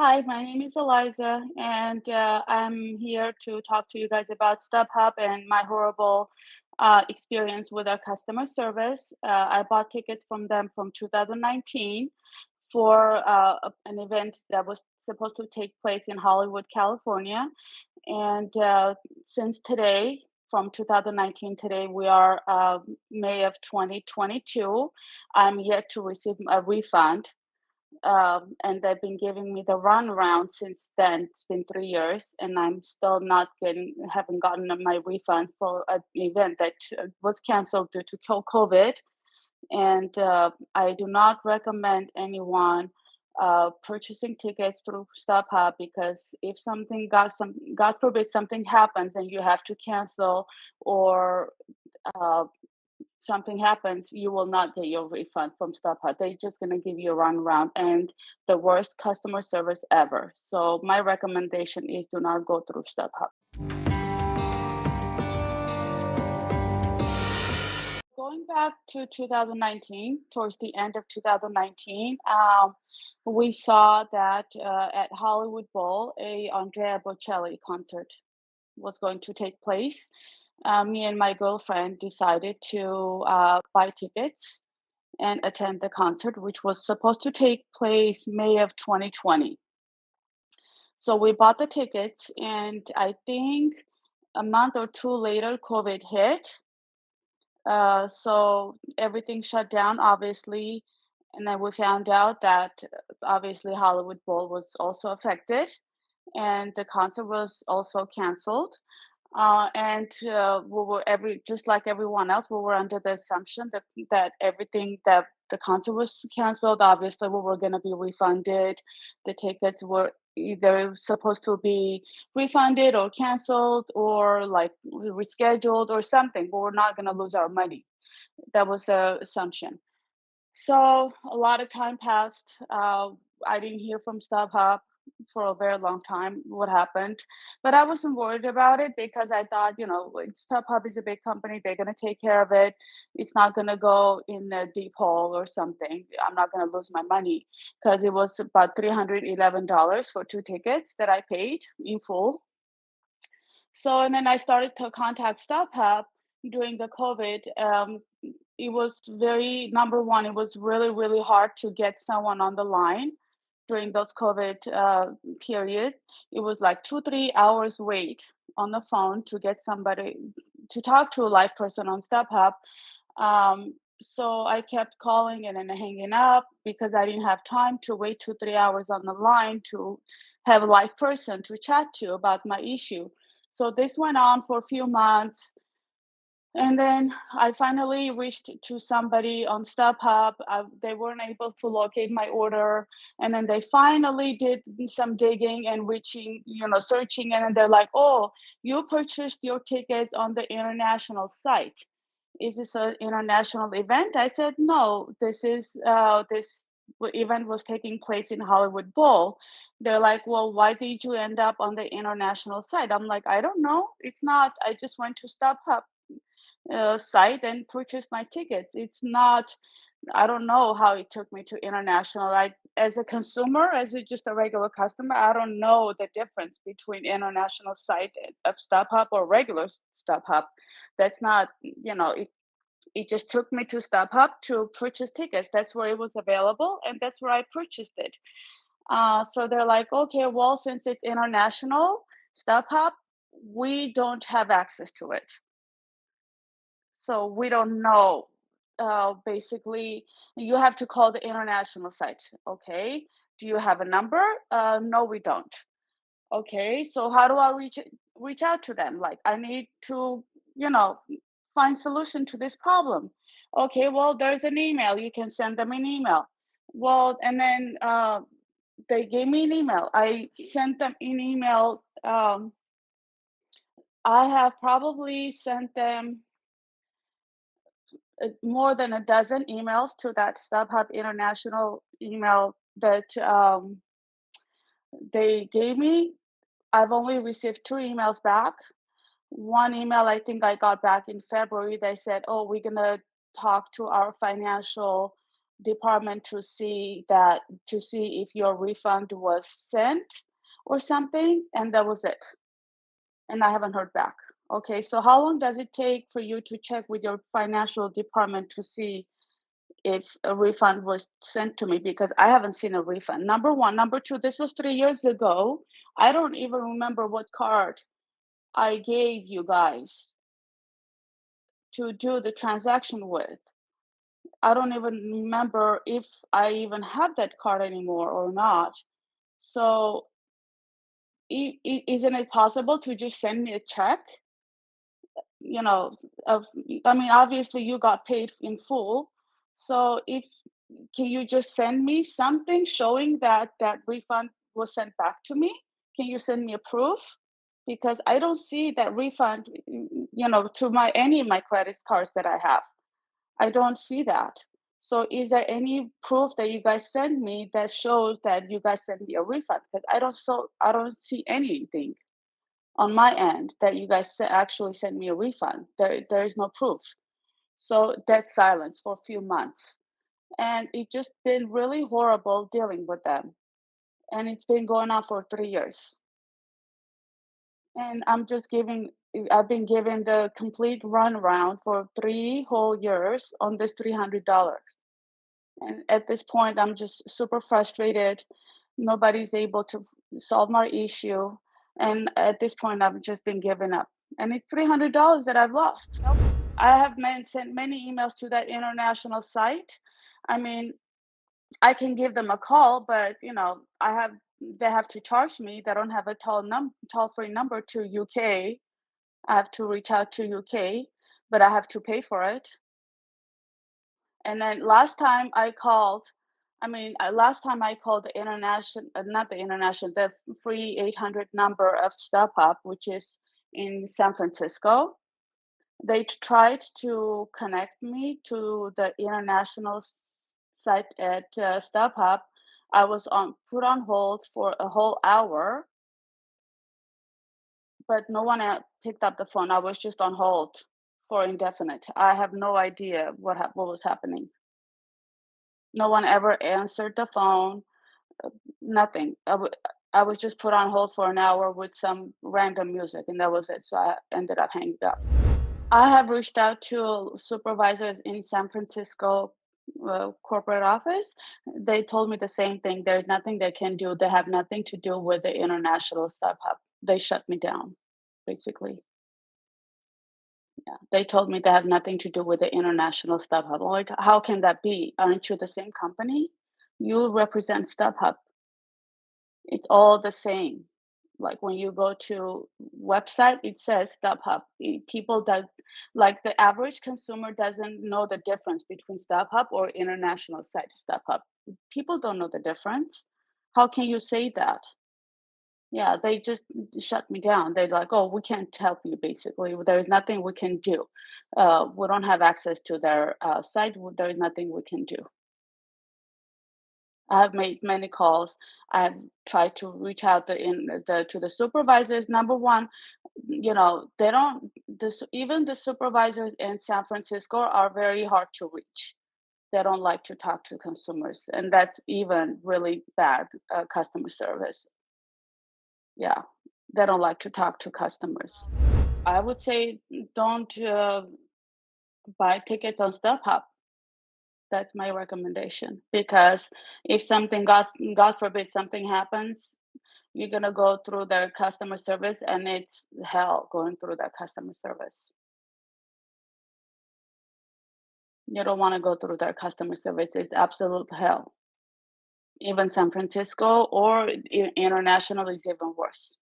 Hi, my name is Eliza, and I'm here to talk to you guys about StubHub and my horrible experience with our customer service. I bought tickets from them from 2019 for an event that was supposed to take place in Hollywood, California. And since today, from 2019 today, we are May of 2022. I'm yet to receive a refund, and they've been giving me the runaround since then. It's been 3 years, and I'm still not haven't gotten my refund for an event that was canceled due to COVID. And I do not recommend anyone purchasing tickets through StubHub, because if God forbid something happens and you have to cancel, or uh, something happens, you will not get your refund from StubHub. They're just gonna give you a runaround and the worst customer service ever. So my recommendation is do not go through StubHub. Going back to 2019, towards the end of 2019, we saw that at Hollywood Bowl, a Andrea Bocelli concert was going to take place. Me and my girlfriend decided to buy tickets and attend the concert, which was supposed to take place May of 2020. So we bought the tickets, and I think a month or two later, COVID hit. So everything shut down, obviously. And then we found out that obviously Hollywood Bowl was also affected, and the concert was also canceled. And we were just like everyone else, we were under the assumption that everything that the concert was canceled. Obviously, we were going to be refunded. The tickets were either supposed to be refunded or canceled or like rescheduled or something. But we're not going to lose our money. That was the assumption. So a lot of time passed. I didn't hear from StubHub for a very long time what happened, but I wasn't worried about it because I thought, StubHub is a big company. They're going to take care of it. It's not going to go in a deep hole or something. I'm not going to lose my money, because it was about $311 for two tickets that I paid in full. So, and then I started to contact StubHub during the COVID. It was very, number one, it was really, really hard to get someone on the line during those COVID period. It was like 2, 3 hours wait on the phone to get somebody to talk to a live person on StubHub. So I kept calling and then hanging up because I didn't have time to wait 2, 3 hours on the line to have a live person to chat to about my issue. So this went on for a few months. And then I finally reached to somebody on StubHub. They weren't able to locate my order. And then they finally did some digging and reaching, searching. And then they're like, oh, you purchased your tickets on the international site. Is this an international event? I said, no, this event was taking place in Hollywood Bowl. They're like, well, why did you end up on the international site? I'm like, I don't know. It's not, I just went to StubHub site and purchase my tickets. It's not, I don't know how it took me to international. As a consumer, just a regular customer, I don't know the difference between international site of StubHub or regular StubHub. That's not, it just took me to StubHub to purchase tickets. That's where it was available, and that's where I purchased it. So they're like, okay, well, since it's international StubHub, we don't have access to it. So we don't know. Basically, you have to call the international site. Okay. Do you have a number? No, we don't. Okay. So how do I reach out to them? Like, I need to, you know, find solution to this problem. Okay. Well, there's an email. You can send them an email. Well, and then they gave me an email. I sent them an email. I have probably sent them more than a dozen emails to that StubHub International email that they gave me. I've only received two emails back. One email I think I got back in February. They said, "Oh, we're gonna talk to our financial department to see if your refund was sent or something, and that was it. And I haven't heard back. Okay, so how long does it take for you to check with your financial department to see if a refund was sent to me? Because I haven't seen a refund. Number one. Number two, this was 3 years ago. I don't even remember what card I gave you guys to do the transaction with. I don't even remember if I even have that card anymore or not. So, isn't it possible to just send me a check? You know, of I mean, obviously you got paid in full. So if can you just send me something showing that that refund was sent back to me? Can you send me a proof? Because I don't see that refund, to my any of my credit cards that I have. I don't see that. So is there any proof that you guys send me that shows that you guys sent me a refund? Because I don't see anything on my end that you guys actually sent me a refund. There is no proof. So dead silence for a few months. And it just been really horrible dealing with them. And it's been going on for 3 years. And I've been given the complete runaround for 3 whole years on this $300. And at this point, I'm just super frustrated. Nobody's able to solve my issue. And at this point, I've just been giving up. And it's $300 that I've lost. I have sent many emails to that international site. I mean, I can give them a call, but they have to charge me. They don't have a toll free number to UK. I have to reach out to UK, but I have to pay for it. And then last time I called the international, not the international, the free 800 number of StubHub, which is in San Francisco. They tried to connect me to the international site at StubHub. I was put on hold for a whole hour, but no one picked up the phone. I was just on hold for indefinite. I have no idea what was happening. No one ever answered the phone. Nothing. I was just put on hold for an hour with some random music, and that was it. So I ended up hanging up. I have reached out to supervisors in San Francisco corporate office. They told me the same thing. There's nothing they can do. They have nothing to do with the international StubHub. They shut me down, basically. Yeah, they told me they have nothing to do with the international StubHub. I'm like, how can that be? Aren't you the same company? You represent StubHub. It's all the same. Like when you go to website, it says StubHub. People that like the average consumer doesn't know the difference between StubHub or international site StubHub. People don't know the difference. How can you say that? Yeah, they just shut me down. They're like, "Oh, we can't help you." Basically, there's nothing we can do. We don't have access to their site. There's nothing we can do. I have made many calls. I've tried to reach out to the supervisors. Number one, they don't this even the supervisors in San Francisco are very hard to reach. They don't like to talk to consumers, and that's even really bad customer service. Yeah, they don't like to talk to customers. I would say don't buy tickets on StubHub. That's my recommendation because if something God forbid something happens, you're gonna go through their customer service and it's hell going through that customer service. You don't want to go through their customer service. It's absolute hell. Even San Francisco or international is even worse.